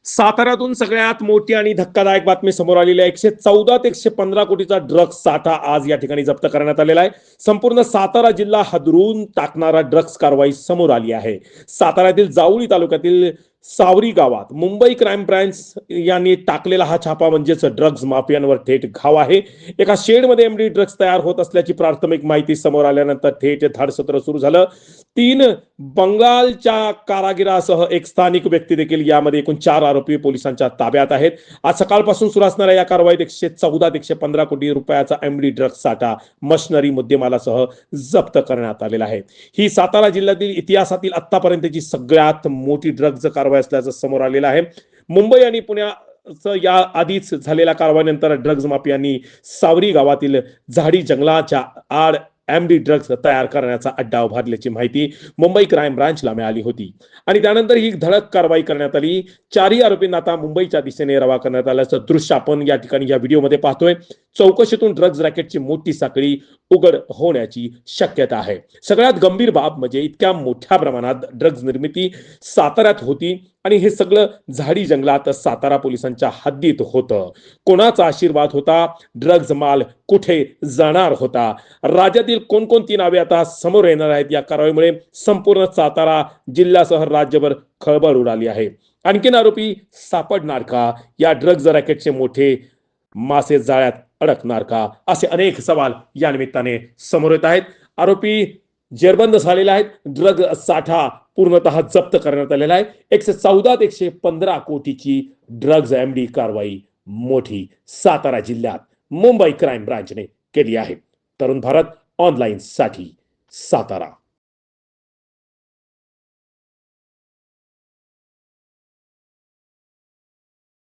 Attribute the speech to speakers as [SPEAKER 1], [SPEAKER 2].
[SPEAKER 1] साताऱ्यातून सगळ्यात मोठी आणि धक्कादायक बातमी समोर आलेली आहे. 114 ते 115 कोटीचा ड्रग्ज साठा आज या ठिकाणी जप्त करण्यात आलेला आहे. संपूर्ण सातारा जिल्हा हादरून टाकणारा ड्रग्ज कारवाई समोर आली आहे. साताऱ्यातील जावळी तालुक्यातील सावरी गावात मुंबई क्राईम ब्रँच यांनी टाकलेला हा छापा म्हणजेच ड्रग्ज माफियांवर थेट घाव आहे. एका शेडमध्ये एमडी ड्रग्ज तयार होत असल्याची प्राथमिक माहिती समोर आल्यानंतर थेट धाडसत्र सुरू झालं. 3 बंगालच्या कारागिरासह एक स्थानिक व्यक्ती देखील यामध्ये एकूण 4 आरोपी पोलिसांच्या ताब्यात आहेत. आज सकाळपासून सुरू असणाऱ्या या कारवाईत 114 ते 115 कोटी रुपयाचा एमडी ड्रग्ज साठा मशिनरी मुद्देमालासह जप्त करण्यात आलेला आहे. ही सातारा जिल्ह्यातील इतिहासातील आतापर्यंतची सगळ्यात मोठी ड्रग्ज कारवाई असल्याचं समोर आलेलं आहे. मुंबई आणि पुण्याचं या आधीच झालेल्या कारवाईनंतर ड्रग्ज माफियांनी सावरी गावातील झाडी जंगलाच्या आड एमडी ड्रग्ज तयार करण्याचा अड्डा उभारल्याची माहिती मुंबई क्राईम ब्रांचला मिळाली होती आणि त्यानंतर ही धडक कारवाई करण्यात आली. 4ही आरोपींना आता मुंबईच्या दिशेने रवा करण्यात आल्याचं दृश्य आपण या ठिकाणी या व्हिडिओमध्ये पाहतोय. चौकशीतून ड्रग्ज रॅकेटची मोठी साखळी उघड होण्याची शक्यता आहे. सगळ्यात गंभीर बाब म्हणजे इतक्या मोठ्या प्रमाणात ड्रग्ज निर्मिती साताऱ्यात होती आणि हे सगळं झाडी जंगलात सातारा पोलिसांच्या हद्दीत होतं. कोणाचा आशीर्वाद होता? ड्रग्ज माल कुठे जाणार होता? राज्यातील कोणकोणती नावे आता समोर येणार आहेत? या कारवाईमुळे संपूर्ण सातारा जिल्ह्यासह राज्यभर खळबळ उडाली आहे. आणखीन आरोपी सापडणार का? या ड्रग्ज रॅकेटचे मोठे मासे जाळ्यात अडकणार का? असे अनेक सवाल या निमित्ताने समोर येत आहेत. आरोपी जेरबंद झालेले आहेत. ड्रग साठा पूर्णतः जप्त करण्यात आलेला आहे. 114 ते 115 कोटीची ड्रग्ज एमडी कारवाई मोठी सातारा जिल्ह्यात मुंबई क्राईम ब्रांचने केली आहे. तरुण भारत ऑनलाईन साठी सातारा.